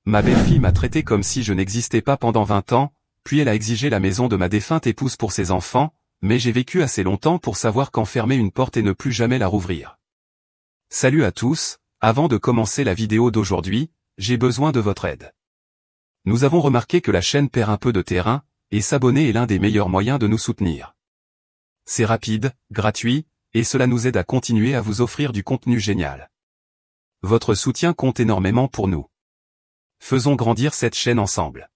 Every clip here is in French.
Ma belle-fille m'a traité comme si je n'existais pas pendant 20 ans, puis elle a exigé la maison de ma défunte épouse pour ses enfants, mais j'ai vécu assez longtemps pour savoir quand fermer une porte et ne plus jamais la rouvrir. Salut à tous, avant de commencer la vidéo d'aujourd'hui, j'ai besoin de votre aide. Nous avons remarqué que la chaîne perd un peu de terrain, et s'abonner est l'un des meilleurs moyens de nous soutenir. C'est rapide, gratuit, et cela nous aide à continuer à vous offrir du contenu génial. Votre soutien compte énormément pour nous. Faisons grandir cette chaîne ensemble.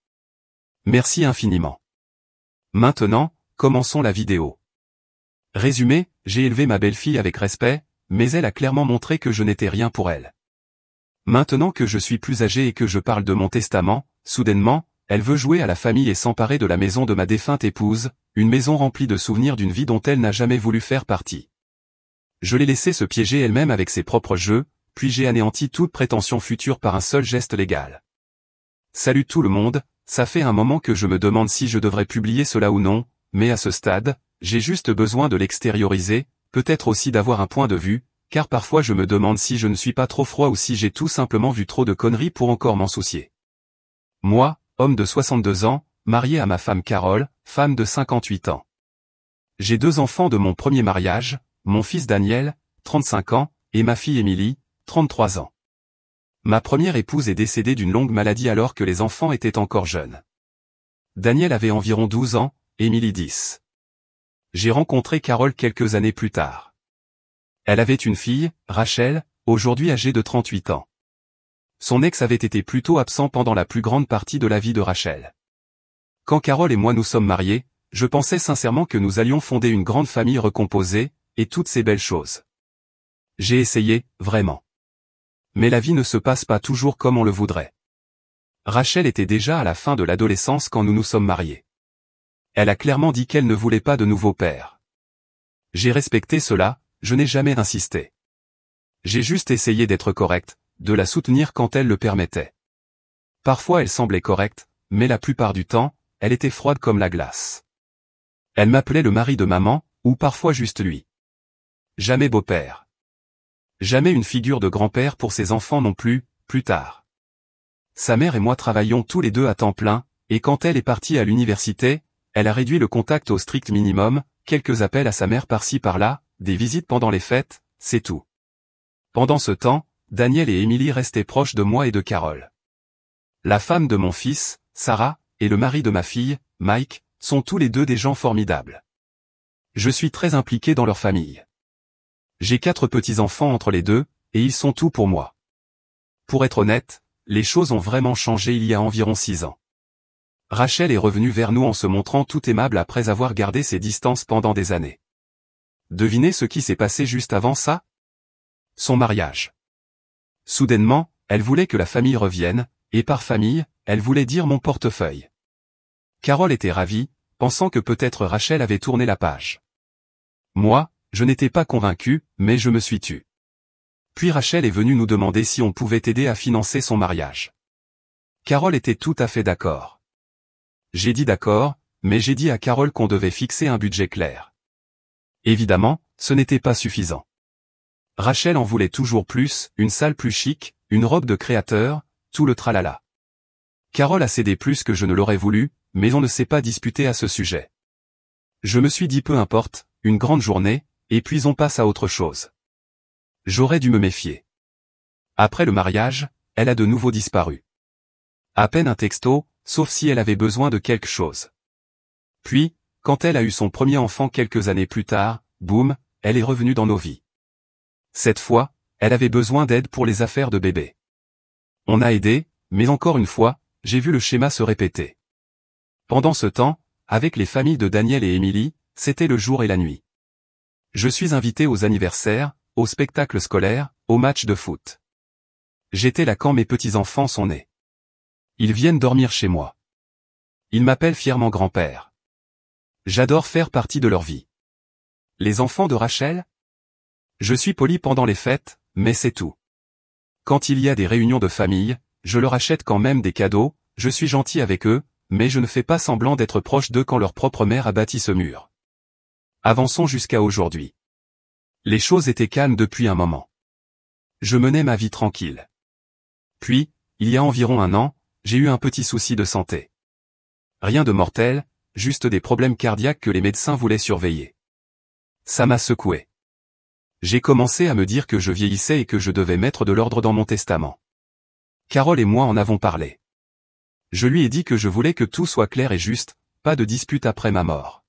Merci infiniment. Maintenant, commençons la vidéo. Résumé, j'ai élevé ma belle-fille avec respect, mais elle a clairement montré que je n'étais rien pour elle. Maintenant que je suis plus âgé et que je parle de mon testament, soudainement, elle veut jouer à la famille et s'emparer de la maison de ma défunte épouse, une maison remplie de souvenirs d'une vie dont elle n'a jamais voulu faire partie. Je l'ai laissée se piéger elle-même avec ses propres jeux, puis j'ai anéanti toute prétention future par un seul geste légal. Salut tout le monde, ça fait un moment que je me demande si je devrais publier cela ou non, mais à ce stade, j'ai juste besoin de l'extérioriser, peut-être aussi d'avoir un point de vue, car parfois je me demande si je ne suis pas trop froid ou si j'ai tout simplement vu trop de conneries pour encore m'en soucier. Moi, homme de 62 ans, marié à ma femme Carole, femme de 58 ans. J'ai 2 enfants de mon premier mariage, mon fils Daniel, 35 ans, et ma fille Émilie, 33 ans. Ma première épouse est décédée d'une longue maladie alors que les enfants étaient encore jeunes. Daniel avait environ 12 ans, Émilie 10. J'ai rencontré Carole quelques années plus tard. Elle avait une fille, Rachel, aujourd'hui âgée de 38 ans. Son ex avait été plutôt absent pendant la plus grande partie de la vie de Rachel. Quand Carole et moi nous sommes mariés, je pensais sincèrement que nous allions fonder une grande famille recomposée, et toutes ces belles choses. J'ai essayé, vraiment. Mais la vie ne se passe pas toujours comme on le voudrait. Rachel était déjà à la fin de l'adolescence quand nous nous sommes mariés. Elle a clairement dit qu'elle ne voulait pas de nouveau père. J'ai respecté cela, je n'ai jamais insisté. J'ai juste essayé d'être correct, de la soutenir quand elle le permettait. Parfois elle semblait correcte, mais la plupart du temps, elle était froide comme la glace. Elle m'appelait le mari de maman, ou parfois juste lui. Jamais beau-père. Jamais une figure de grand-père pour ses enfants non plus, plus tard. Sa mère et moi travaillions tous les deux à temps plein, et quand elle est partie à l'université, elle a réduit le contact au strict minimum, quelques appels à sa mère par-ci par-là, des visites pendant les fêtes, c'est tout. Pendant ce temps, Daniel et Émilie restaient proches de moi et de Carole. La femme de mon fils, Sarah, et le mari de ma fille, Mike, sont tous les deux des gens formidables. Je suis très impliqué dans leur famille. J'ai 4 petits-enfants entre les deux, et ils sont tout pour moi. Pour être honnête, les choses ont vraiment changé il y a environ 6 ans. Rachel est revenue vers nous en se montrant tout aimable après avoir gardé ses distances pendant des années. Devinez ce qui s'est passé juste avant ça? Son mariage. Soudainement, elle voulait que la famille revienne, et par famille, elle voulait dire mon portefeuille. Carole était ravie, pensant que peut-être Rachel avait tourné la page. Moi, je n'étais pas convaincu, mais je me suis tu. Puis Rachel est venue nous demander si on pouvait aider à financer son mariage. Carole était tout à fait d'accord. J'ai dit d'accord, mais j'ai dit à Carole qu'on devait fixer un budget clair. Évidemment, ce n'était pas suffisant. Rachel en voulait toujours plus, une salle plus chic, une robe de créateur, tout le tralala. Carole a cédé plus que je ne l'aurais voulu, mais on ne s'est pas disputé à ce sujet. Je me suis dit peu importe, une grande journée, et puis on passe à autre chose. J'aurais dû me méfier. Après le mariage, elle a de nouveau disparu. À peine un texto, sauf si elle avait besoin de quelque chose. Puis, quand elle a eu son premier enfant quelques années plus tard, boum, elle est revenue dans nos vies. Cette fois, elle avait besoin d'aide pour les affaires de bébé. On a aidé, mais encore une fois, j'ai vu le schéma se répéter. Pendant ce temps, avec les familles de Daniel et Émilie, c'était le jour et la nuit. Je suis invité aux anniversaires, aux spectacles scolaires, aux matchs de foot. J'étais là quand mes petits-enfants sont nés. Ils viennent dormir chez moi. Ils m'appellent fièrement grand-père. J'adore faire partie de leur vie. Les enfants de Rachel? Je suis poli pendant les fêtes, mais c'est tout. Quand il y a des réunions de famille, je leur achète quand même des cadeaux, je suis gentil avec eux, mais je ne fais pas semblant d'être proche d'eux quand leur propre mère a bâti ce mur. Avançons jusqu'à aujourd'hui. Les choses étaient calmes depuis un moment. Je menais ma vie tranquille. Puis, il y a environ un an, j'ai eu un petit souci de santé. Rien de mortel, juste des problèmes cardiaques que les médecins voulaient surveiller. Ça m'a secoué. J'ai commencé à me dire que je vieillissais et que je devais mettre de l'ordre dans mon testament. Carole et moi en avons parlé. Je lui ai dit que je voulais que tout soit clair et juste, pas de dispute après ma mort.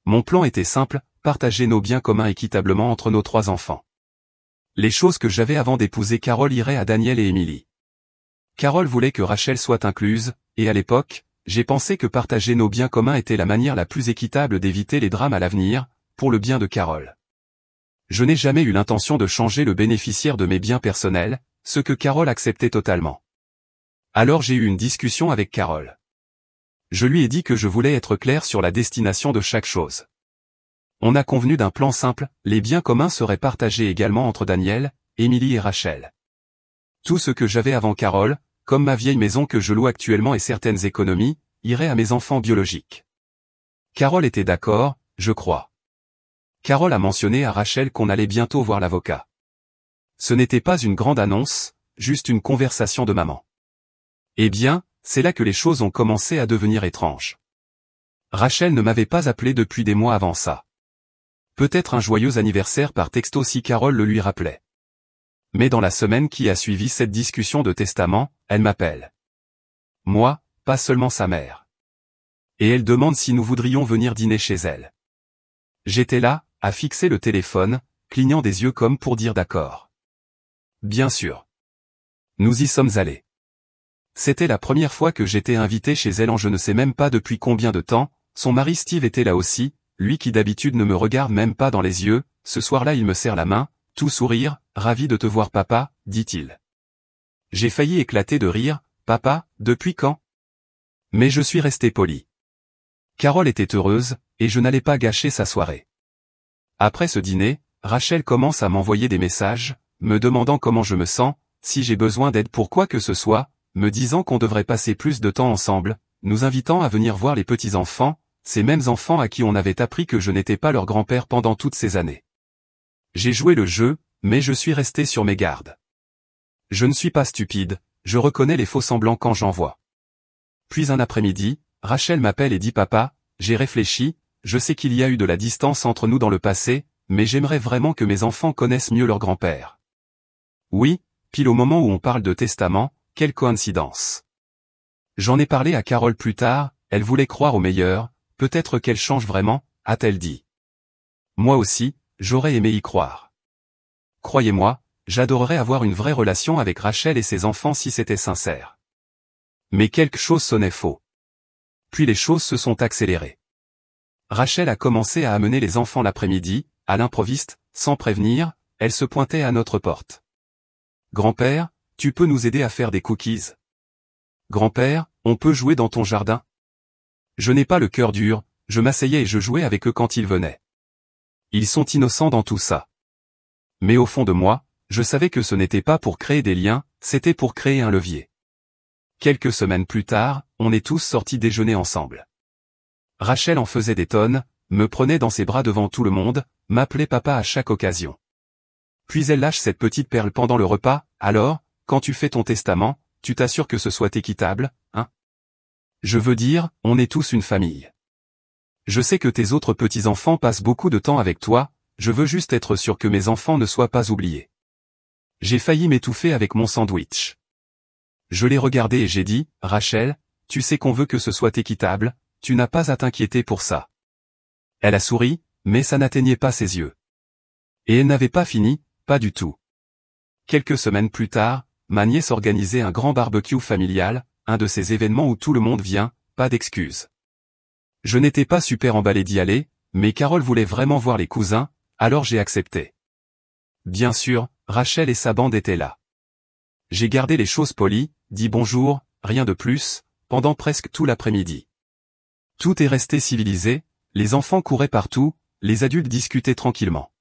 Mon plan était simple, partager nos biens communs équitablement entre nos 3 enfants. Les choses que j'avais avant d'épouser Carole iraient à Daniel et Émilie. Carole voulait que Rachel soit incluse, et à l'époque, j'ai pensé que partager nos biens communs était la manière la plus équitable d'éviter les drames à l'avenir, pour le bien de Carole. Je n'ai jamais eu l'intention de changer le bénéficiaire de mes biens personnels, ce que Carole acceptait totalement. Alors j'ai eu une discussion avec Carole. Je lui ai dit que je voulais être clair sur la destination de chaque chose. On a convenu d'un plan simple, les biens communs seraient partagés également entre Daniel, Émilie et Rachel. Tout ce que j'avais avant Carole, comme ma vieille maison que je loue actuellement et certaines économies, irait à mes enfants biologiques. Carole était d'accord, je crois. Carole a mentionné à Rachel qu'on allait bientôt voir l'avocat. Ce n'était pas une grande annonce, juste une conversation de maman. Eh bien, c'est là que les choses ont commencé à devenir étranges. Rachel ne m'avait pas appelé depuis des mois avant ça. Peut-être un joyeux anniversaire par texto si Carole le lui rappelait. Mais dans la semaine qui a suivi cette discussion de testament, elle m'appelle. Moi, pas seulement sa mère. Et elle demande si nous voudrions venir dîner chez elle. J'étais là, à fixer le téléphone, clignant des yeux comme pour dire d'accord. Bien sûr. Nous y sommes allés. C'était la première fois que j'étais invité chez elle en je ne sais même pas depuis combien de temps, son mari Steve était là aussi, lui qui d'habitude ne me regarde même pas dans les yeux, ce soir-là il me serre la main, tout sourire, ravi de te voir papa, dit-il. J'ai failli éclater de rire, papa, depuis quand? Mais je suis resté poli. Carole était heureuse, et je n'allais pas gâcher sa soirée. Après ce dîner, Rachel commence à m'envoyer des messages, me demandant comment je me sens, si j'ai besoin d'aide pour quoi que ce soit, me disant qu'on devrait passer plus de temps ensemble, nous invitant à venir voir les petits-enfants, ces mêmes enfants à qui on avait appris que je n'étais pas leur grand-père pendant toutes ces années. J'ai joué le jeu, mais je suis resté sur mes gardes. Je ne suis pas stupide, je reconnais les faux-semblants quand j'en vois. Puis un après-midi, Rachel m'appelle et dit papa, j'ai réfléchi, je sais qu'il y a eu de la distance entre nous dans le passé, mais j'aimerais vraiment que mes enfants connaissent mieux leur grand-père. Oui, pile au moment où on parle de testament, quelle coïncidence. J'en ai parlé à Carole plus tard, elle voulait croire au meilleur, peut-être qu'elle change vraiment, a-t-elle dit. Moi aussi, j'aurais aimé y croire. Croyez-moi, j'adorerais avoir une vraie relation avec Rachel et ses enfants si c'était sincère. Mais quelque chose sonnait faux. Puis les choses se sont accélérées. Rachel a commencé à amener les enfants l'après-midi, à l'improviste, sans prévenir, elle se pointait à notre porte. Grand-père, tu peux nous aider à faire des cookies? Grand-père, on peut jouer dans ton jardin? Je n'ai pas le cœur dur, je m'asseyais et je jouais avec eux quand ils venaient. Ils sont innocents dans tout ça. Mais au fond de moi, je savais que ce n'était pas pour créer des liens, c'était pour créer un levier. Quelques semaines plus tard, on est tous sortis déjeuner ensemble. Rachel en faisait des tonnes, me prenait dans ses bras devant tout le monde, m'appelait papa à chaque occasion. Puis elle lâche cette petite perle pendant le repas, alors, quand tu fais ton testament, tu t'assures que ce soit équitable, hein? Je veux dire, on est tous une famille. Je sais que tes autres petits-enfants passent beaucoup de temps avec toi, je veux juste être sûr que mes enfants ne soient pas oubliés. J'ai failli m'étouffer avec mon sandwich. Je l'ai regardé et j'ai dit, Rachel, tu sais qu'on veut que ce soit équitable, tu n'as pas à t'inquiéter pour ça. Elle a souri, mais ça n'atteignait pas ses yeux. Et elle n'avait pas fini, pas du tout. Quelques semaines plus tard, ma nièce organisait un grand barbecue familial, un de ces événements où tout le monde vient, pas d'excuses. Je n'étais pas super emballé d'y aller, mais Carole voulait vraiment voir les cousins, alors j'ai accepté. Bien sûr, Rachel et sa bande étaient là. J'ai gardé les choses polies, dit bonjour, rien de plus, pendant presque tout l'après-midi. Tout est resté civilisé, les enfants couraient partout, les adultes discutaient tranquillement.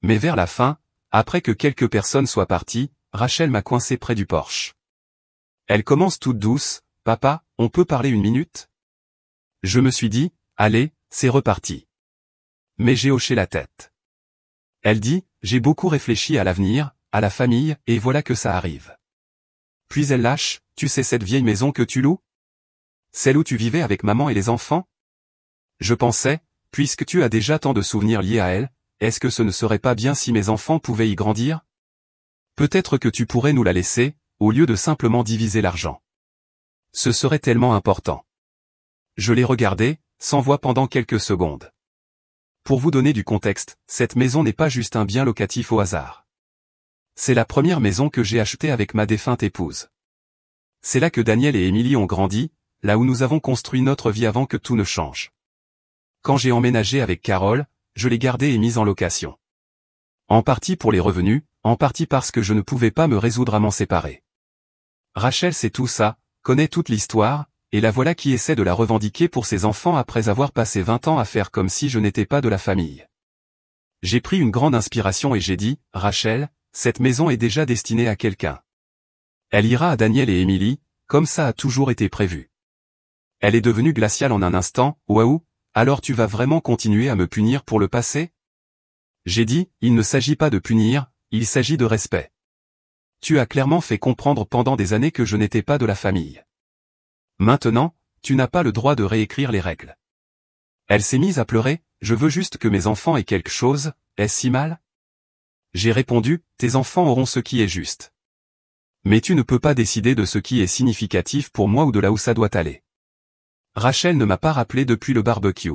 Mais vers la fin, après que quelques personnes soient parties, Rachel m'a coincé près du porche. Elle commence toute douce, papa, on peut parler une minute? Je me suis dit, allez, c'est reparti. Mais j'ai hoché la tête. Elle dit, j'ai beaucoup réfléchi à l'avenir, à la famille, et voilà que ça arrive. Puis elle lâche, tu sais cette vieille maison que tu loues? Celle où tu vivais avec maman et les enfants? Je pensais, puisque tu as déjà tant de souvenirs liés à elle, est-ce que ce ne serait pas bien si mes enfants pouvaient y grandir? Peut-être que tu pourrais nous la laisser, au lieu de simplement diviser l'argent. Ce serait tellement important. Je l'ai regardé, sans voix pendant quelques secondes. Pour vous donner du contexte, cette maison n'est pas juste un bien locatif au hasard. C'est la première maison que j'ai achetée avec ma défunte épouse. C'est là que Daniel et Émilie ont grandi, là où nous avons construit notre vie avant que tout ne change. Quand j'ai emménagé avec Carole, je l'ai gardée et mise en location. En partie pour les revenus, en partie parce que je ne pouvais pas me résoudre à m'en séparer. Rachel sait tout ça, connaît toute l'histoire, et la voilà qui essaie de la revendiquer pour ses enfants après avoir passé 20 ans à faire comme si je n'étais pas de la famille. J'ai pris une grande inspiration et j'ai dit, Rachel, cette maison est déjà destinée à quelqu'un. Elle ira à Daniel et Émilie, comme ça a toujours été prévu. Elle est devenue glaciale en un instant, waouh, alors tu vas vraiment continuer à me punir pour le passé? J'ai dit, il ne s'agit pas de punir, il s'agit de respect. Tu as clairement fait comprendre pendant des années que je n'étais pas de la famille. Maintenant, tu n'as pas le droit de réécrire les règles. Elle s'est mise à pleurer, je veux juste que mes enfants aient quelque chose, est-ce si mal? J'ai répondu, tes enfants auront ce qui est juste. Mais tu ne peux pas décider de ce qui est significatif pour moi ou de là où ça doit aller. Rachel ne m'a pas rappelé depuis le barbecue.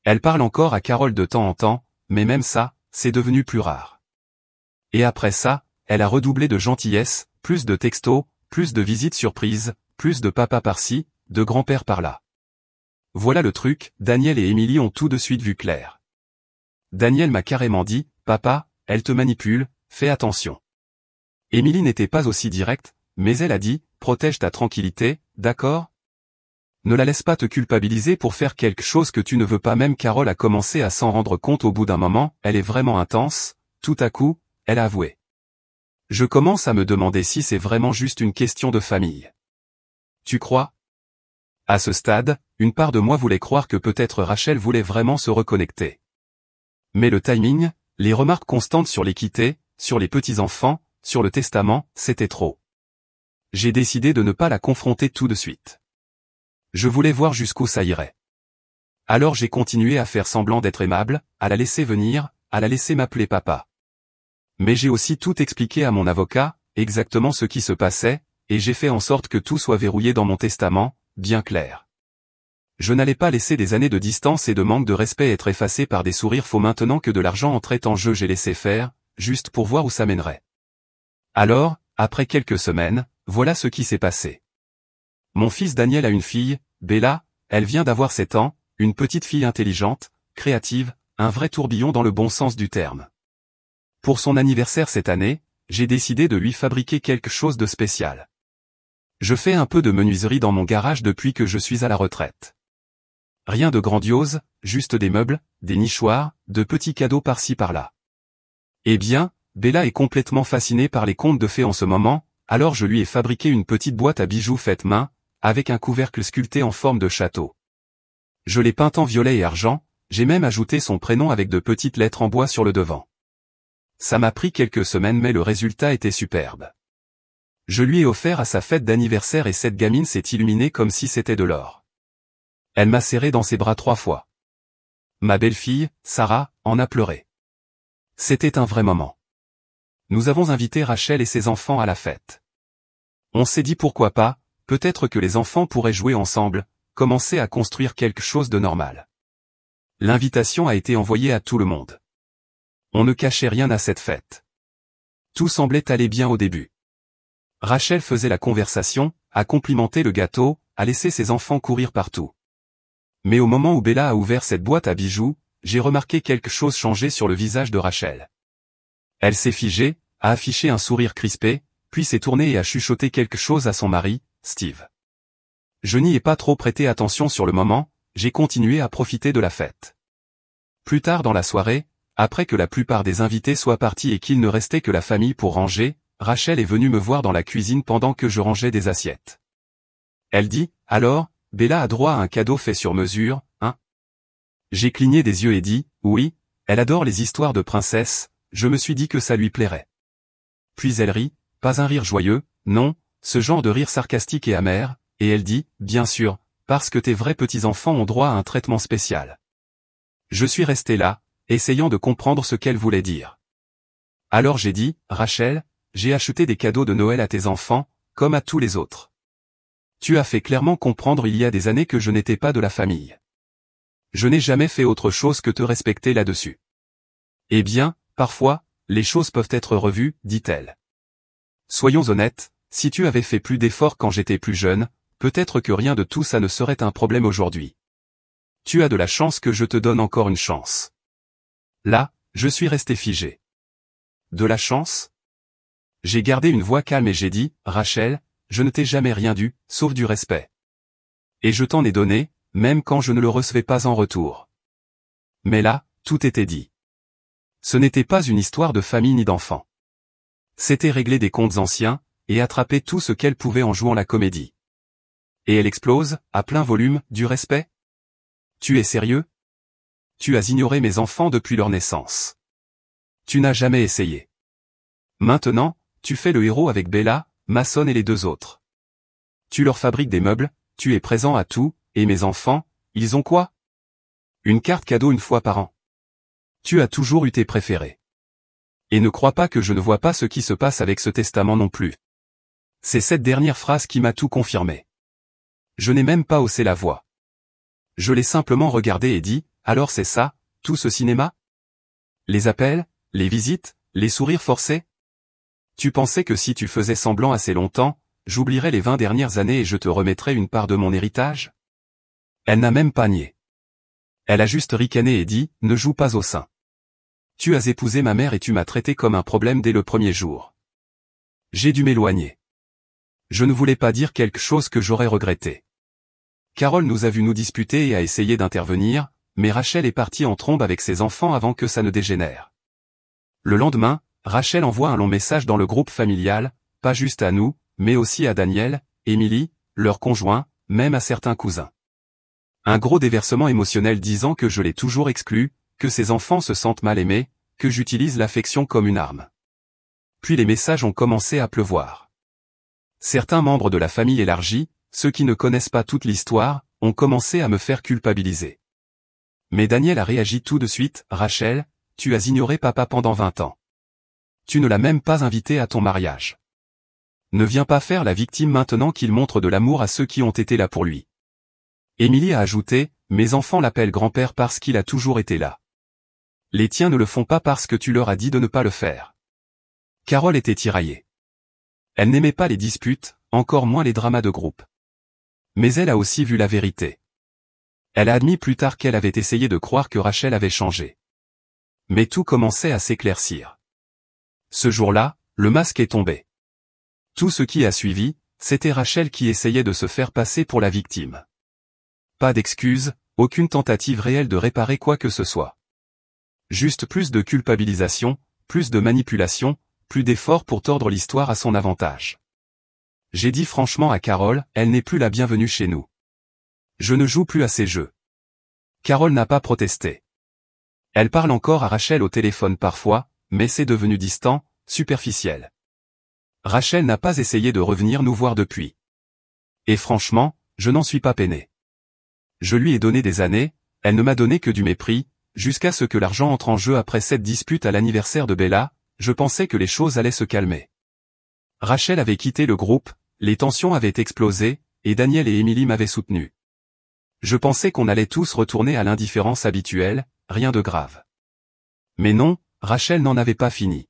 Elle parle encore à Carole de temps en temps, mais même ça, c'est devenu plus rare. Et après ça, elle a redoublé de gentillesse, plus de textos, plus de visites surprises, plus de papa par-ci, de grand-père par-là. Voilà le truc, Daniel et Émilie ont tout de suite vu clair. Daniel m'a carrément dit, papa, elle te manipule, fais attention. Émilie n'était pas aussi directe, mais elle a dit, protège ta tranquillité, d'accord? Ne la laisse pas te culpabiliser pour faire quelque chose que tu ne veux pas. Même Carole a commencé à s'en rendre compte au bout d'un moment, elle est vraiment intense, tout à coup, elle a avoué. Je commence à me demander si c'est vraiment juste une question de famille. Tu crois? À ce stade, une part de moi voulait croire que peut-être Rachel voulait vraiment se reconnecter. Mais le timing, les remarques constantes sur l'équité, sur les petits-enfants, sur le testament, c'était trop. J'ai décidé de ne pas la confronter tout de suite. Je voulais voir jusqu'où ça irait. Alors j'ai continué à faire semblant d'être aimable, à la laisser venir, à la laisser m'appeler papa. Mais j'ai aussi tout expliqué à mon avocat, exactement ce qui se passait, et j'ai fait en sorte que tout soit verrouillé dans mon testament, bien clair. Je n'allais pas laisser des années de distance et de manque de respect être effacées par des sourires faux maintenant que de l'argent entrait en jeu. J'ai laissé faire, juste pour voir où ça mènerait. Alors, après quelques semaines, voilà ce qui s'est passé. Mon fils Daniel a une fille, Bella, elle vient d'avoir 7 ans, une petite fille intelligente, créative, un vrai tourbillon dans le bon sens du terme. Pour son anniversaire cette année, j'ai décidé de lui fabriquer quelque chose de spécial. Je fais un peu de menuiserie dans mon garage depuis que je suis à la retraite. Rien de grandiose, juste des meubles, des nichoirs, de petits cadeaux par-ci par-là. Eh bien, Bella est complètement fascinée par les contes de fées en ce moment, alors je lui ai fabriqué une petite boîte à bijoux faite main, avec un couvercle sculpté en forme de château. Je l'ai peint en violet et argent, j'ai même ajouté son prénom avec de petites lettres en bois sur le devant. Ça m'a pris quelques semaines mais le résultat était superbe. Je lui ai offert à sa fête d'anniversaire et cette gamine s'est illuminée comme si c'était de l'or. Elle m'a serré dans ses bras 3 fois. Ma belle-fille, Sarah, en a pleuré. C'était un vrai moment. Nous avons invité Rachel et ses enfants à la fête. On s'est dit pourquoi pas, peut-être que les enfants pourraient jouer ensemble, commencer à construire quelque chose de normal. L'invitation a été envoyée à tout le monde. On ne cachait rien à cette fête. Tout semblait aller bien au début. Rachel faisait la conversation, a complimenté le gâteau, a laissé ses enfants courir partout. Mais au moment où Bella a ouvert cette boîte à bijoux, j'ai remarqué quelque chose changer sur le visage de Rachel. Elle s'est figée, a affiché un sourire crispé, puis s'est tournée et a chuchoté quelque chose à son mari, Steve. Je n'y ai pas trop prêté attention sur le moment, j'ai continué à profiter de la fête. Plus tard dans la soirée, après que la plupart des invités soient partis et qu'il ne restait que la famille pour ranger, Rachel est venue me voir dans la cuisine pendant que je rangeais des assiettes. Elle dit, alors, Bella a droit à un cadeau fait sur mesure, hein? J'ai cligné des yeux et dit, oui, elle adore les histoires de princesses, je me suis dit que ça lui plairait. Puis elle rit, pas un rire joyeux, non, ce genre de rire sarcastique et amer, et elle dit, bien sûr, parce que tes vrais petits-enfants ont droit à un traitement spécial. Je suis resté là, essayant de comprendre ce qu'elle voulait dire. Alors j'ai dit, Rachel, j'ai acheté des cadeaux de Noël à tes enfants, comme à tous les autres. Tu as fait clairement comprendre il y a des années que je n'étais pas de la famille. Je n'ai jamais fait autre chose que te respecter là-dessus. Eh bien, parfois, les choses peuvent être revues, dit-elle. Soyons honnêtes, si tu avais fait plus d'efforts quand j'étais plus jeune, peut-être que rien de tout ça ne serait un problème aujourd'hui. Tu as de la chance que je te donne encore une chance. Là, je suis resté figé. De la chance? J'ai gardé une voix calme et j'ai dit, Rachel, je ne t'ai jamais rien dû, sauf du respect. Et je t'en ai donné, même quand je ne le recevais pas en retour. Mais là, tout était dit. Ce n'était pas une histoire de famille ni d'enfant. C'était régler des comptes anciens, et attraper tout ce qu'elle pouvait en jouant la comédie. Et elle explose, à plein volume, du respect? Tu es sérieux? Tu as ignoré mes enfants depuis leur naissance. Tu n'as jamais essayé. Maintenant, tu fais le héros avec Bella, Mason et les deux autres. Tu leur fabriques des meubles, tu es présent à tout, et mes enfants, ils ont quoi? Une carte cadeau une fois par an. Tu as toujours eu tes préférés. Et ne crois pas que je ne vois pas ce qui se passe avec ce testament non plus. C'est cette dernière phrase qui m'a tout confirmé. Je n'ai même pas haussé la voix. Je l'ai simplement regardé et dit, alors c'est ça, tout ce cinéma? Les appels, les visites, les sourires forcés? Tu pensais que si tu faisais semblant assez longtemps, j'oublierais les 20 dernières années et je te remettrais une part de mon héritage? Elle n'a même pas nié. Elle a juste ricané et dit, ne joue pas au sein. Tu as épousé ma mère et tu m'as traité comme un problème dès le premier jour. J'ai dû m'éloigner. Je ne voulais pas dire quelque chose que j'aurais regretté. Carole nous a vu nous disputer et a essayé d'intervenir, mais Rachel est partie en trombe avec ses enfants avant que ça ne dégénère. Le lendemain, Rachel envoie un long message dans le groupe familial, pas juste à nous, mais aussi à Daniel, Emily, leurs conjoints, même à certains cousins. Un gros déversement émotionnel disant que je l'ai toujours exclu, que ses enfants se sentent mal aimés, que j'utilise l'affection comme une arme. Puis les messages ont commencé à pleuvoir. Certains membres de la famille élargie, ceux qui ne connaissent pas toute l'histoire, ont commencé à me faire culpabiliser. Mais Daniel a réagi tout de suite, Rachel, tu as ignoré papa pendant 20 ans. Tu ne l'as même pas invité à ton mariage. Ne viens pas faire la victime maintenant qu'il montre de l'amour à ceux qui ont été là pour lui. Émilie a ajouté, mes enfants l'appellent grand-père parce qu'il a toujours été là. Les tiens ne le font pas parce que tu leur as dit de ne pas le faire. Carole était tiraillée. Elle n'aimait pas les disputes, encore moins les dramas de groupe. Mais elle a aussi vu la vérité. Elle a admis plus tard qu'elle avait essayé de croire que Rachel avait changé. Mais tout commençait à s'éclaircir. Ce jour-là, le masque est tombé. Tout ce qui a suivi, c'était Rachel qui essayait de se faire passer pour la victime. Pas d'excuses, aucune tentative réelle de réparer quoi que ce soit. Juste plus de culpabilisation, plus de manipulation, plus d'efforts pour tordre l'histoire à son avantage. J'ai dit franchement à Carole, elle n'est plus la bienvenue chez nous. Je ne joue plus à ces jeux. Carole n'a pas protesté. Elle parle encore à Rachel au téléphone parfois, mais c'est devenu distant, superficiel. Rachel n'a pas essayé de revenir nous voir depuis. Et franchement, je n'en suis pas peiné. Je lui ai donné des années, elle ne m'a donné que du mépris, jusqu'à ce que l'argent entre en jeu après cette dispute à l'anniversaire de Bella, je pensais que les choses allaient se calmer. Rachel avait quitté le groupe, les tensions avaient explosé, et Daniel et Emily m'avaient soutenu. Je pensais qu'on allait tous retourner à l'indifférence habituelle, rien de grave. Mais non, Rachel n'en avait pas fini.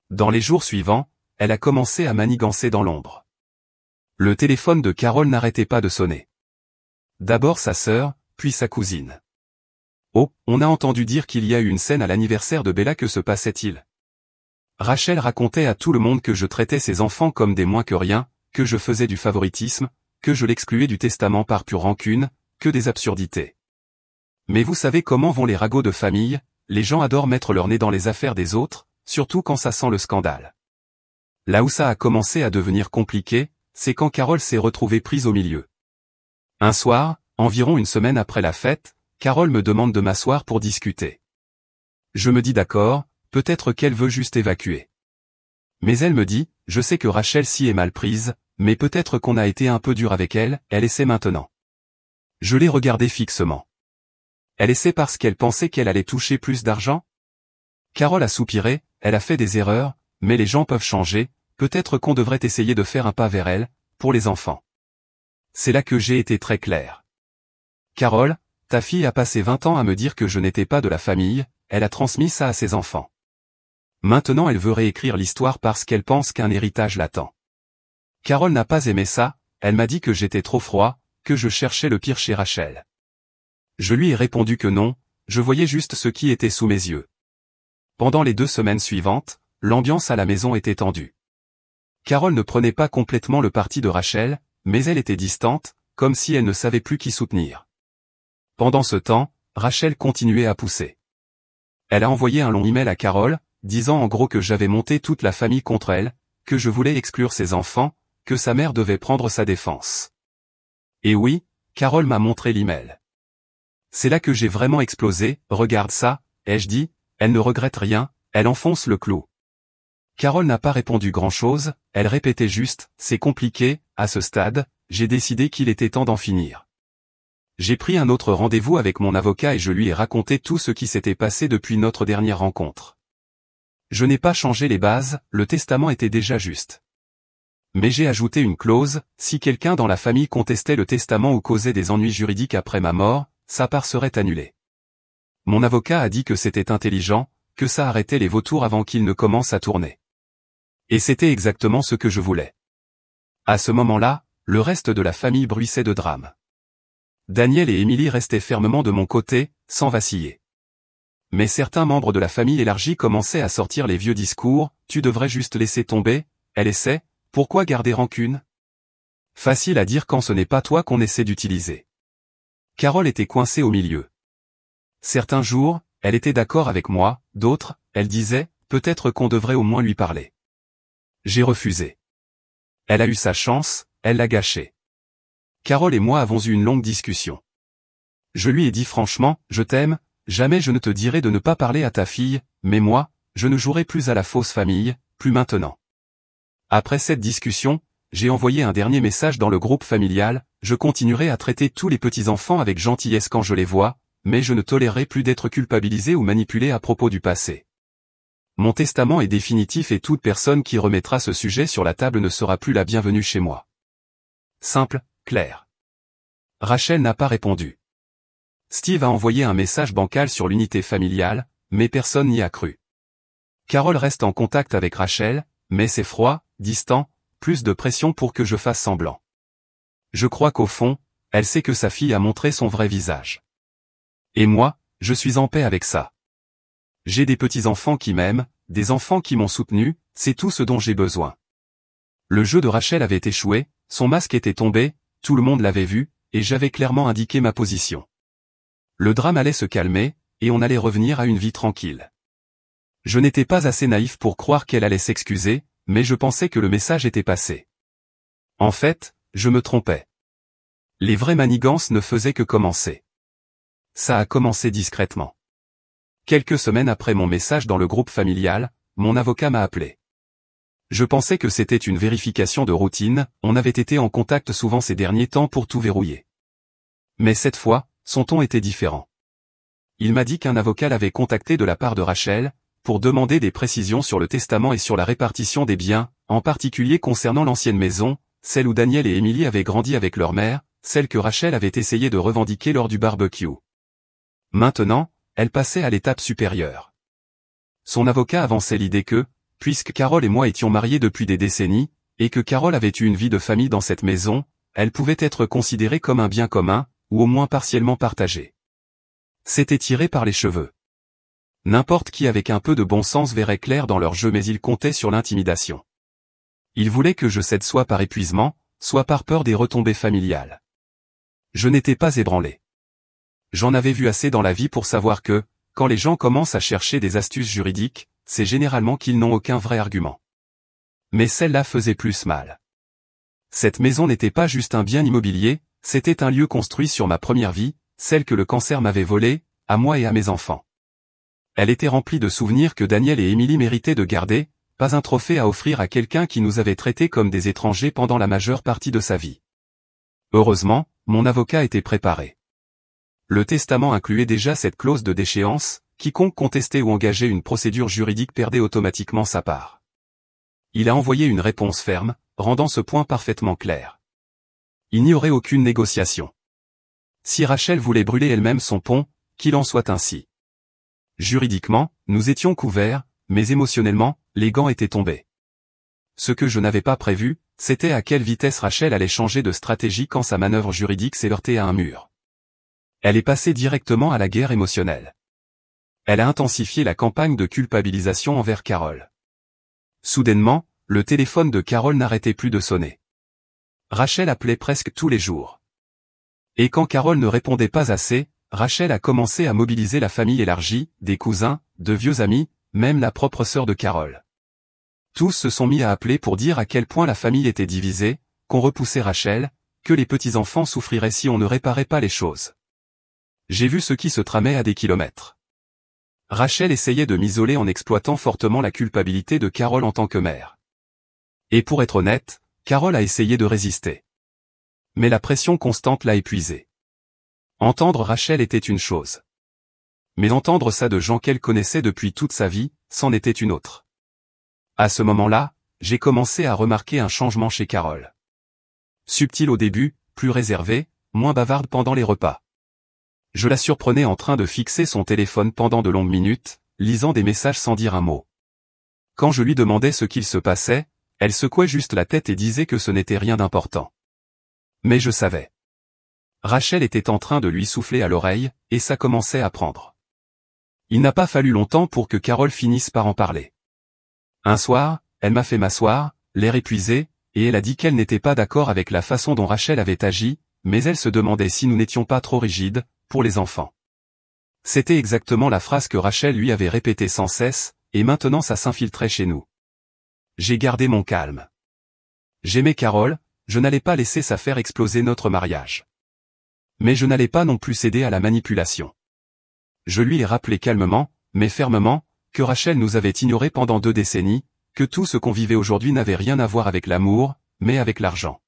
Dans les jours suivants, elle a commencé à manigancer dans l'ombre. Le téléphone de Carole n'arrêtait pas de sonner. D'abord sa sœur, puis sa cousine. Oh, on a entendu dire qu'il y a eu une scène à l'anniversaire de Bella, que se passait-il? Rachel racontait à tout le monde que je traitais ses enfants comme des moins que rien, que je faisais du favoritisme, que je l'excluais du testament par pure rancune, que des absurdités. Mais vous savez comment vont les ragots de famille, les gens adorent mettre leur nez dans les affaires des autres, surtout quand ça sent le scandale. Là où ça a commencé à devenir compliqué, c'est quand Carole s'est retrouvée prise au milieu. Un soir, environ une semaine après la fête, Carole me demande de m'asseoir pour discuter. Je me dis d'accord, peut-être qu'elle veut juste évacuer. Mais elle me dit, je sais que Rachel s'y est mal prise, mais peut-être qu'on a été un peu dur avec elle, elle essaie maintenant. Je l'ai regardée fixement. Elle essaie parce qu'elle pensait qu'elle allait toucher plus d'argent? Carole a soupiré, elle a fait des erreurs, mais les gens peuvent changer, peut-être qu'on devrait essayer de faire un pas vers elle, pour les enfants. C'est là que j'ai été très clair. Carole, ta fille a passé 20 ans à me dire que je n'étais pas de la famille, elle a transmis ça à ses enfants. Maintenant elle veut réécrire l'histoire parce qu'elle pense qu'un héritage l'attend. Carole n'a pas aimé ça, elle m'a dit que j'étais trop froid, que je cherchais le pire chez Rachel. Je lui ai répondu que non, je voyais juste ce qui était sous mes yeux. Pendant les 2 semaines suivantes, l'ambiance à la maison était tendue. Carole ne prenait pas complètement le parti de Rachel, mais elle était distante, comme si elle ne savait plus qui soutenir. Pendant ce temps, Rachel continuait à pousser. Elle a envoyé un long email à Carole, disant en gros que j'avais monté toute la famille contre elle, que je voulais exclure ses enfants, que sa mère devait prendre sa défense. Et oui, Carole m'a montré l'email. C'est là que j'ai vraiment explosé, regarde ça, ai-je dit, elle ne regrette rien, elle enfonce le clou. Carole n'a pas répondu grand-chose, elle répétait juste, c'est compliqué, à ce stade, j'ai décidé qu'il était temps d'en finir. J'ai pris un autre rendez-vous avec mon avocat et je lui ai raconté tout ce qui s'était passé depuis notre dernière rencontre. Je n'ai pas changé les bases, le testament était déjà juste. Mais j'ai ajouté une clause, si quelqu'un dans la famille contestait le testament ou causait des ennuis juridiques après ma mort, sa part serait annulée. Mon avocat a dit que c'était intelligent, que ça arrêtait les vautours avant qu'ils ne commencent à tourner. Et c'était exactement ce que je voulais. À ce moment-là, le reste de la famille bruissait de drame. Daniel et Émilie restaient fermement de mon côté, sans vaciller. Mais certains membres de la famille élargie commençaient à sortir les vieux discours, tu devrais juste laisser tomber, elle essaie, pourquoi garder rancune? Facile à dire quand ce n'est pas toi qu'on essaie d'utiliser. Carole était coincée au milieu. Certains jours, elle était d'accord avec moi, d'autres, elle disait, peut-être qu'on devrait au moins lui parler. J'ai refusé. Elle a eu sa chance, elle l'a gâchée. Carole et moi avons eu une longue discussion. Je lui ai dit franchement, je t'aime, jamais je ne te dirai de ne pas parler à ta fille, mais moi, je ne jouerai plus à la fausse famille, plus maintenant. Après cette discussion, j'ai envoyé un dernier message dans le groupe familial, je continuerai à traiter tous les petits-enfants avec gentillesse quand je les vois, mais je ne tolérerai plus d'être culpabilisé ou manipulé à propos du passé. Mon testament est définitif et toute personne qui remettra ce sujet sur la table ne sera plus la bienvenue chez moi. Simple, clair. Rachel n'a pas répondu. Steve a envoyé un message bancal sur l'unité familiale, mais personne n'y a cru. Carole reste en contact avec Rachel, mais c'est froid, distant, plus de pression pour que je fasse semblant. Je crois qu'au fond, elle sait que sa fille a montré son vrai visage. Et moi, je suis en paix avec ça. J'ai des petits-enfants qui m'aiment, des enfants qui m'ont soutenu, c'est tout ce dont j'ai besoin. Le jeu de Rachel avait échoué, son masque était tombé, tout le monde l'avait vu, et j'avais clairement indiqué ma position. Le drame allait se calmer, et on allait revenir à une vie tranquille. Je n'étais pas assez naïf pour croire qu'elle allait s'excuser, mais je pensais que le message était passé. En fait, je me trompais. Les vraies manigances ne faisaient que commencer. Ça a commencé discrètement. Quelques semaines après mon message dans le groupe familial, mon avocat m'a appelé. Je pensais que c'était une vérification de routine, on avait été en contact souvent ces derniers temps pour tout verrouiller. Mais cette fois, son ton était différent. Il m'a dit qu'un avocat l'avait contacté de la part de Rachel, pour demander des précisions sur le testament et sur la répartition des biens, en particulier concernant l'ancienne maison, celle où Daniel et Émilie avaient grandi avec leur mère, celle que Rachel avait essayé de revendiquer lors du barbecue. Maintenant, elle passait à l'étape supérieure. Son avocat avançait l'idée que, puisque Carole et moi étions mariés depuis des décennies, et que Carole avait eu une vie de famille dans cette maison, elle pouvait être considérée comme un bien commun, ou au moins partiellement partagé. C'était tiré par les cheveux. N'importe qui avec un peu de bon sens verrait clair dans leur jeu mais il comptait sur l'intimidation. Il voulait que je cède soit par épuisement, soit par peur des retombées familiales. Je n'étais pas ébranlé. J'en avais vu assez dans la vie pour savoir que, quand les gens commencent à chercher des astuces juridiques, c'est généralement qu'ils n'ont aucun vrai argument. Mais celle-là faisait plus mal. Cette maison n'était pas juste un bien immobilier, c'était un lieu construit sur ma première vie, celle que le cancer m'avait volée, à moi et à mes enfants. Elle était remplie de souvenirs que Daniel et Émilie méritaient de garder, pas un trophée à offrir à quelqu'un qui nous avait traités comme des étrangers pendant la majeure partie de sa vie. Heureusement, mon avocat était préparé. Le testament incluait déjà cette clause de déchéance, quiconque contestait ou engageait une procédure juridique perdait automatiquement sa part. Il a envoyé une réponse ferme, rendant ce point parfaitement clair. Il n'y aurait aucune négociation. Si Rachel voulait brûler elle-même son pont, qu'il en soit ainsi. Juridiquement, nous étions couverts, mais émotionnellement, les gants étaient tombés. Ce que je n'avais pas prévu, c'était à quelle vitesse Rachel allait changer de stratégie quand sa manœuvre juridique s'est heurtée à un mur. Elle est passée directement à la guerre émotionnelle. Elle a intensifié la campagne de culpabilisation envers Carole. Soudainement, le téléphone de Carole n'arrêtait plus de sonner. Rachel appelait presque tous les jours. Et quand Carole ne répondait pas assez, Rachel a commencé à mobiliser la famille élargie, des cousins, de vieux amis, même la propre sœur de Carole. Tous se sont mis à appeler pour dire à quel point la famille était divisée, qu'on repoussait Rachel, que les petits-enfants souffriraient si on ne réparait pas les choses. J'ai vu ce qui se tramait à des kilomètres. Rachel essayait de m'isoler en exploitant fortement la culpabilité de Carole en tant que mère. Et pour être honnête, Carole a essayé de résister. Mais la pression constante l'a épuisée. Entendre Rachel était une chose. Mais entendre ça de gens qu'elle connaissait depuis toute sa vie, c'en était une autre. À ce moment-là, j'ai commencé à remarquer un changement chez Carole. Subtil au début, plus réservée, moins bavarde pendant les repas. Je la surprenais en train de fixer son téléphone pendant de longues minutes, lisant des messages sans dire un mot. Quand je lui demandais ce qu'il se passait, elle secouait juste la tête et disait que ce n'était rien d'important. Mais je savais. Rachel était en train de lui souffler à l'oreille, et ça commençait à prendre. Il n'a pas fallu longtemps pour que Carole finisse par en parler. Un soir, elle m'a fait m'asseoir, l'air épuisé, et elle a dit qu'elle n'était pas d'accord avec la façon dont Rachel avait agi, mais elle se demandait si nous n'étions pas trop rigides, pour les enfants. C'était exactement la phrase que Rachel lui avait répétée sans cesse, et maintenant ça s'infiltrait chez nous. J'ai gardé mon calme. J'aimais Carole, je n'allais pas laisser ça faire exploser notre mariage. Mais je n'allais pas non plus céder à la manipulation. Je lui ai rappelé calmement, mais fermement, que Rachel nous avait ignorés pendant 2 décennies, que tout ce qu'on vivait aujourd'hui n'avait rien à voir avec l'amour, mais avec l'argent.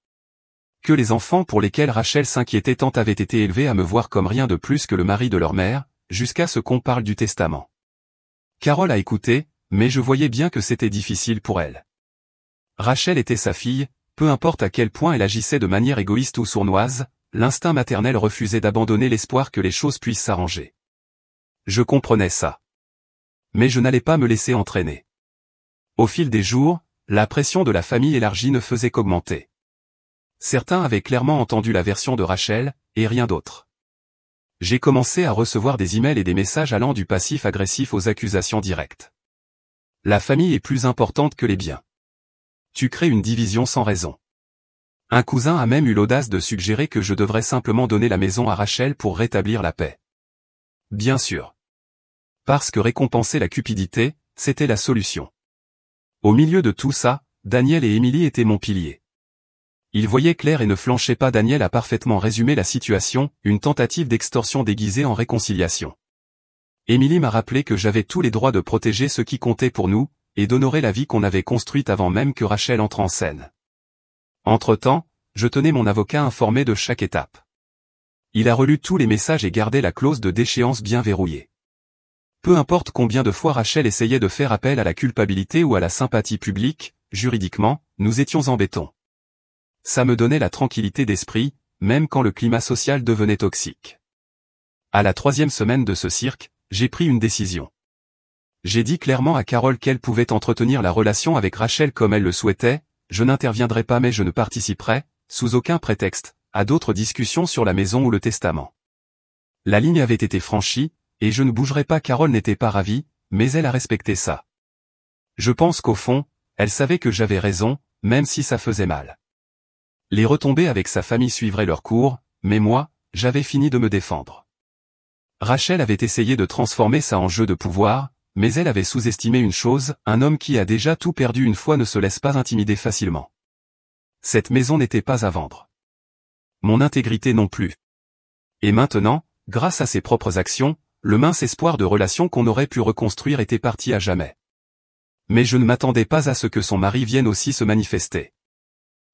Que les enfants pour lesquels Rachel s'inquiétait tant avaient été élevés à me voir comme rien de plus que le mari de leur mère, jusqu'à ce qu'on parle du testament. Carole a écouté, mais je voyais bien que c'était difficile pour elle. Rachel était sa fille, peu importe à quel point elle agissait de manière égoïste ou sournoise, l'instinct maternel refusait d'abandonner l'espoir que les choses puissent s'arranger. Je comprenais ça. Mais je n'allais pas me laisser entraîner. Au fil des jours, la pression de la famille élargie ne faisait qu'augmenter. Certains avaient clairement entendu la version de Rachel, et rien d'autre. J'ai commencé à recevoir des emails et des messages allant du passif-agressif aux accusations directes. La famille est plus importante que les biens. Tu crées une division sans raison. Un cousin a même eu l'audace de suggérer que je devrais simplement donner la maison à Rachel pour rétablir la paix. Bien sûr. Parce que récompenser la cupidité, c'était la solution. Au milieu de tout ça, Daniel et Émilie étaient mon pilier. Ils voyaient clair et ne flanchaient pas. Daniel a parfaitement résumé la situation, une tentative d'extorsion déguisée en réconciliation. Émilie m'a rappelé que j'avais tous les droits de protéger ce qui comptait pour nous, et d'honorer la vie qu'on avait construite avant même que Rachel entre en scène. Entre-temps, je tenais mon avocat informé de chaque étape. Il a relu tous les messages et gardé la clause de déchéance bien verrouillée. Peu importe combien de fois Rachel essayait de faire appel à la culpabilité ou à la sympathie publique, juridiquement, nous étions en béton. Ça me donnait la tranquillité d'esprit, même quand le climat social devenait toxique. À la 3e semaine de ce cirque, j'ai pris une décision. J'ai dit clairement à Carole qu'elle pouvait entretenir la relation avec Rachel comme elle le souhaitait, je n'interviendrai pas mais je ne participerai, sous aucun prétexte, à d'autres discussions sur la maison ou le testament. La ligne avait été franchie, et je ne bougerai pas. Carole n'était pas ravie, mais elle a respecté ça. Je pense qu'au fond, elle savait que j'avais raison, même si ça faisait mal. Les retombées avec sa famille suivraient leur cours, mais moi, j'avais fini de me défendre. Rachel avait essayé de transformer ça en jeu de pouvoir, mais elle avait sous-estimé une chose, un homme qui a déjà tout perdu une fois ne se laisse pas intimider facilement. Cette maison n'était pas à vendre. Mon intégrité non plus. Et maintenant, grâce à ses propres actions, le mince espoir de relation qu'on aurait pu reconstruire était parti à jamais. Mais je ne m'attendais pas à ce que son mari vienne aussi se manifester.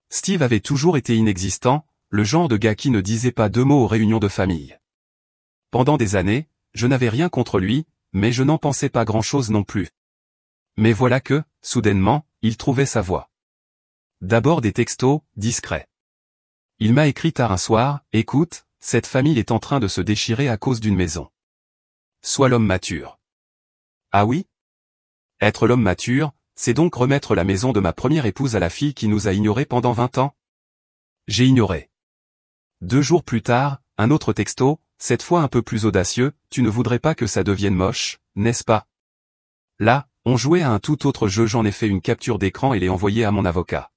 Steve avait toujours été inexistant, le genre de gars qui ne disait pas deux mots aux réunions de famille. Pendant des années, je n'avais rien contre lui, mais je n'en pensais pas grand-chose non plus. Mais voilà que, soudainement, il trouvait sa voie. D'abord des textos, discrets. Il m'a écrit tard un soir, « Écoute, cette famille est en train de se déchirer à cause d'une maison. Sois l'homme mature. » Ah oui? Être l'homme mature, c'est donc remettre la maison de ma première épouse à la fille qui nous a ignorés pendant 20 ans? J'ai ignoré. 2 jours plus tard, un autre texto, cette fois un peu plus audacieux, « Tu ne voudrais pas que ça devienne moche, n'est-ce pas ?» Là, on jouait à un tout autre jeu, j'en ai fait une capture d'écran et l'ai envoyée à mon avocat.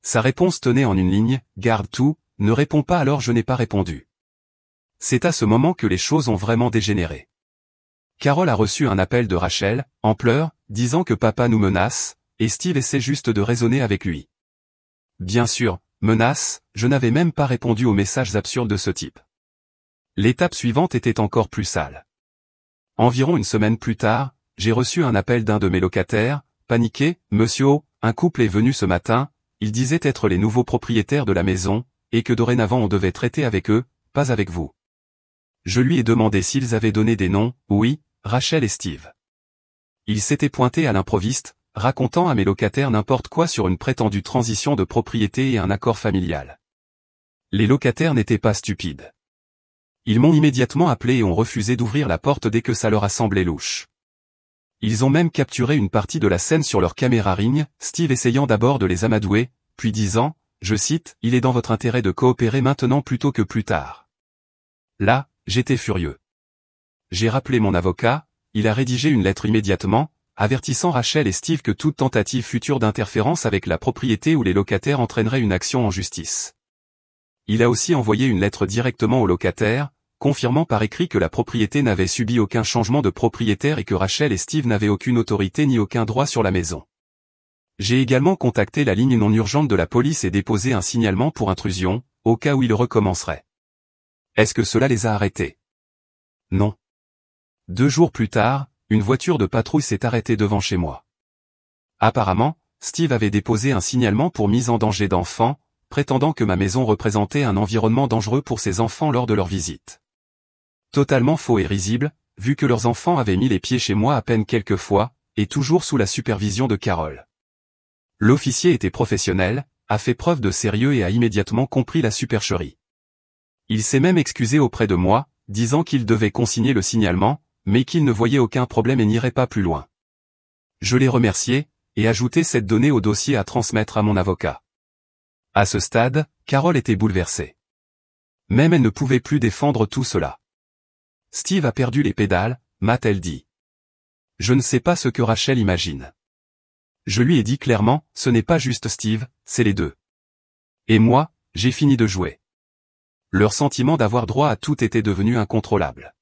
Sa réponse tenait en une ligne, « Garde tout, ne réponds pas », alors je n'ai pas répondu. C'est à ce moment que les choses ont vraiment dégénéré. Carole a reçu un appel de Rachel, en pleurs, disant que papa nous menace, et Steve essaie juste de raisonner avec lui. Bien sûr, menace, je n'avais même pas répondu aux messages absurdes de ce type. L'étape suivante était encore plus sale. Environ une semaine plus tard, j'ai reçu un appel d'un de mes locataires, paniqué, « Monsieur O, un couple est venu ce matin, ils disaient être les nouveaux propriétaires de la maison, et que dorénavant on devait traiter avec eux, pas avec vous. » Je lui ai demandé s'ils avaient donné des noms, oui, Rachel et Steve. Il s'était pointé à l'improviste, racontant à mes locataires n'importe quoi sur une prétendue transition de propriété et un accord familial. Les locataires n'étaient pas stupides. Ils m'ont immédiatement appelé et ont refusé d'ouvrir la porte dès que ça leur a semblé louche. Ils ont même capturé une partie de la scène sur leur caméra Ring, Steve essayant d'abord de les amadouer, puis disant, je cite, « Il est dans votre intérêt de coopérer maintenant plutôt que plus tard. » Là, j'étais furieux. J'ai rappelé mon avocat, il a rédigé une lettre immédiatement, avertissant Rachel et Steve que toute tentative future d'interférence avec la propriété ou les locataires entraînerait une action en justice. Il a aussi envoyé une lettre directement aux locataires, confirmant par écrit que la propriété n'avait subi aucun changement de propriétaire et que Rachel et Steve n'avaient aucune autorité ni aucun droit sur la maison. J'ai également contacté la ligne non urgente de la police et déposé un signalement pour intrusion, au cas où il recommencerait. Est-ce que cela les a arrêtés? Non. 2 jours plus tard, une voiture de patrouille s'est arrêtée devant chez moi. Apparemment, Steve avait déposé un signalement pour mise en danger d'enfants, prétendant que ma maison représentait un environnement dangereux pour ses enfants lors de leur visite. Totalement faux et risible, vu que leurs enfants avaient mis les pieds chez moi à peine quelques fois, et toujours sous la supervision de Carole. L'officier était professionnel, a fait preuve de sérieux et a immédiatement compris la supercherie. Il s'est même excusé auprès de moi, disant qu'il devait consigner le signalement, mais qu'il ne voyait aucun problème et n'irait pas plus loin. Je l'ai remercié, et ajouté cette donnée au dossier à transmettre à mon avocat. À ce stade, Carole était bouleversée. Même elle ne pouvait plus défendre tout cela. Steve a perdu les pédales, m'a-t-elle dit. Je ne sais pas ce que Rachel imagine. Je lui ai dit clairement, ce n'est pas juste Steve, c'est les deux. Et moi, j'ai fini de jouer. Leur sentiment d'avoir droit à tout était devenu incontrôlable.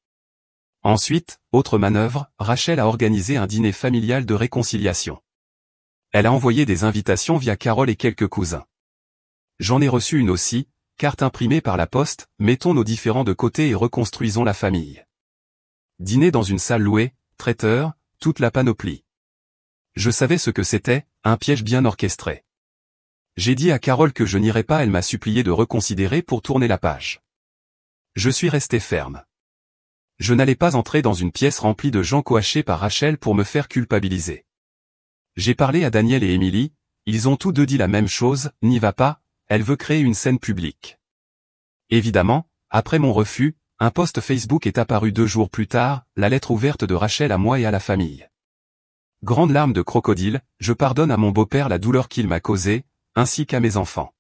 Ensuite, autre manœuvre, Rachel a organisé un dîner familial de réconciliation. Elle a envoyé des invitations via Carole et quelques cousins. J'en ai reçu une aussi, carte imprimée par la poste, mettons nos différends de côté et reconstruisons la famille. Dîner dans une salle louée, traiteur, toute la panoplie. Je savais ce que c'était, un piège bien orchestré. J'ai dit à Carole que je n'irais pas, elle m'a supplié de reconsidérer pour tourner la page. Je suis resté ferme. Je n'allais pas entrer dans une pièce remplie de gens coachés par Rachel pour me faire culpabiliser. J'ai parlé à Daniel et Emily, ils ont tous deux dit la même chose, n'y va pas, elle veut créer une scène publique. Évidemment, après mon refus, un post Facebook est apparu 2 jours plus tard, la lettre ouverte de Rachel à moi et à la famille. Grande larme de crocodile, je pardonne à mon beau-père la douleur qu'il m'a causée, ainsi qu'à mes enfants.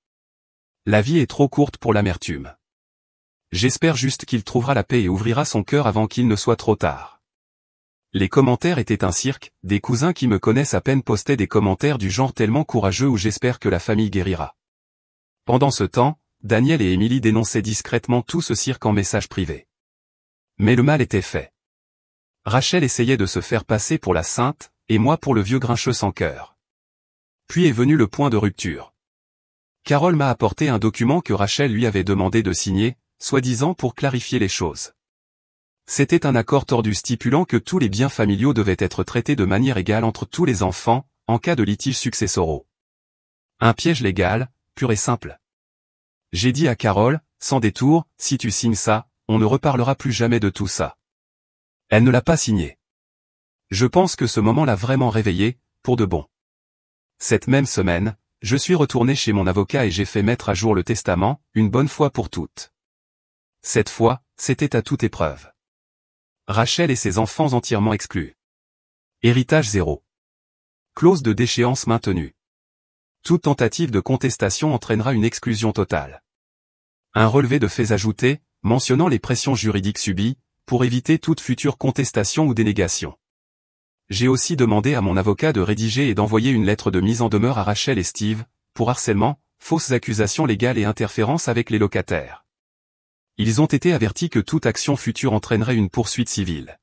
La vie est trop courte pour l'amertume. J'espère juste qu'il trouvera la paix et ouvrira son cœur avant qu'il ne soit trop tard. Les commentaires étaient un cirque, des cousins qui me connaissent à peine postaient des commentaires du genre tellement courageux ou j'espère que la famille guérira. Pendant ce temps, Daniel et Emily dénonçaient discrètement tout ce cirque en message privé. Mais le mal était fait. Rachel essayait de se faire passer pour la sainte, et moi pour le vieux grincheux sans cœur. Puis est venu le point de rupture. Carole m'a apporté un document que Rachel lui avait demandé de signer, soi-disant pour clarifier les choses. C'était un accord tordu stipulant que tous les biens familiaux devaient être traités de manière égale entre tous les enfants, en cas de litige successoraux. Un piège légal, pur et simple. J'ai dit à Carole, sans détour, si tu signes ça, on ne reparlera plus jamais de tout ça. Elle ne l'a pas signé. Je pense que ce moment l'a vraiment réveillée, pour de bon. Cette même semaine, je suis retourné chez mon avocat et j'ai fait mettre à jour le testament, une bonne fois pour toutes. Cette fois, c'était à toute épreuve. Rachel et ses enfants entièrement exclus. Héritage zéro. Clause de déchéance maintenue. Toute tentative de contestation entraînera une exclusion totale. Un relevé de faits ajoutés, mentionnant les pressions juridiques subies, pour éviter toute future contestation ou dénégation. J'ai aussi demandé à mon avocat de rédiger et d'envoyer une lettre de mise en demeure à Rachel et Steve, pour harcèlement, fausses accusations légales et interférence avec les locataires. Ils ont été avertis que toute action future entraînerait une poursuite civile.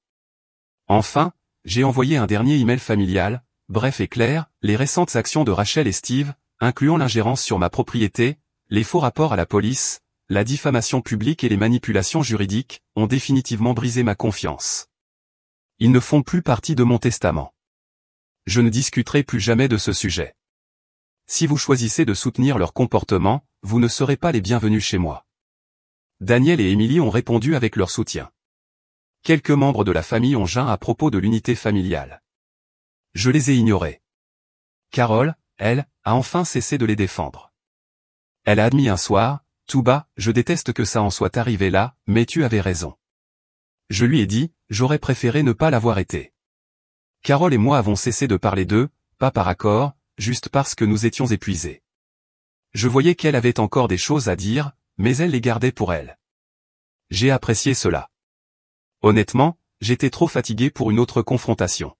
Enfin, j'ai envoyé un dernier email familial, bref et clair, les récentes actions de Rachel et Steve, incluant l'ingérence sur ma propriété, les faux rapports à la police, la diffamation publique et les manipulations juridiques, ont définitivement brisé ma confiance. Ils ne font plus partie de mon testament. Je ne discuterai plus jamais de ce sujet. Si vous choisissez de soutenir leur comportement, vous ne serez pas les bienvenus chez moi. Daniel et Émilie ont répondu avec leur soutien. Quelques membres de la famille ont geint à propos de l'unité familiale. Je les ai ignorés. Carole, elle, a enfin cessé de les défendre. Elle a admis un soir, tout bas, je déteste que ça en soit arrivé là, mais tu avais raison. Je lui ai dit, j'aurais préféré ne pas l'avoir été. Carole et moi avons cessé de parler d'eux, pas par accord, juste parce que nous étions épuisés. Je voyais qu'elle avait encore des choses à dire, mais elle les gardait pour elle. J'ai apprécié cela. Honnêtement, j'étais trop fatigué pour une autre confrontation.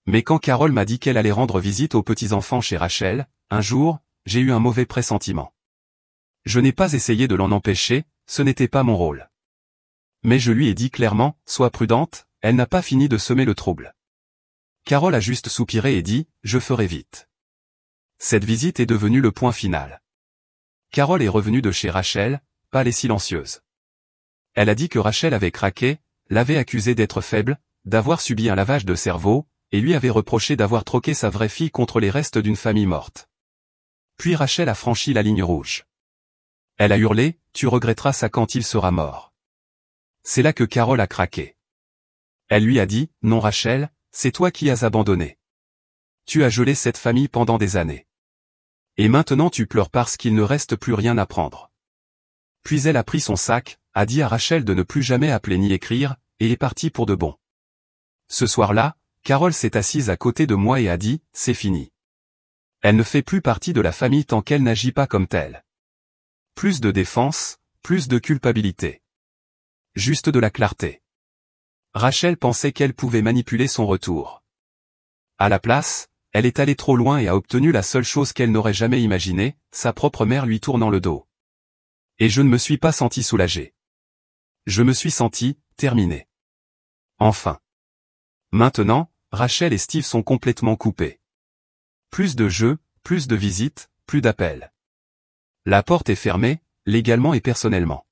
Mais quand Carole m'a dit qu'elle allait rendre visite aux petits-enfants chez Rachel, un jour, j'ai eu un mauvais pressentiment. Je n'ai pas essayé de l'en empêcher, ce n'était pas mon rôle. Mais je lui ai dit clairement, sois prudente, elle n'a pas fini de semer le trouble. Carole a juste soupiré et dit, je ferai vite. Cette visite est devenue le point final. Carole est revenue de chez Rachel, pâle et silencieuse. Elle a dit que Rachel avait craqué, l'avait accusée d'être faible, d'avoir subi un lavage de cerveau, et lui avait reproché d'avoir troqué sa vraie fille contre les restes d'une famille morte. Puis Rachel a franchi la ligne rouge. Elle a hurlé, tu regretteras ça quand il sera mort. C'est là que Carole a craqué. Elle lui a dit, non Rachel, c'est toi qui as abandonné. Tu as gelé cette famille pendant des années. Et maintenant tu pleures parce qu'il ne reste plus rien à prendre. Puis elle a pris son sac, a dit à Rachel de ne plus jamais appeler ni écrire, et est partie pour de bon. Ce soir-là, Carole s'est assise à côté de moi et a dit, c'est fini. Elle ne fait plus partie de la famille tant qu'elle n'agit pas comme telle. Plus de défense, plus de culpabilité. Juste de la clarté. Rachel pensait qu'elle pouvait manipuler son retour. À la place, elle est allée trop loin et a obtenu la seule chose qu'elle n'aurait jamais imaginée, sa propre mère lui tournant le dos. Et je ne me suis pas senti soulagé. Je me suis senti, terminé. Enfin. Maintenant, Rachel et Steve sont complètement coupés. Plus de jeux, plus de visites, plus d'appels. La porte est fermée, légalement et personnellement.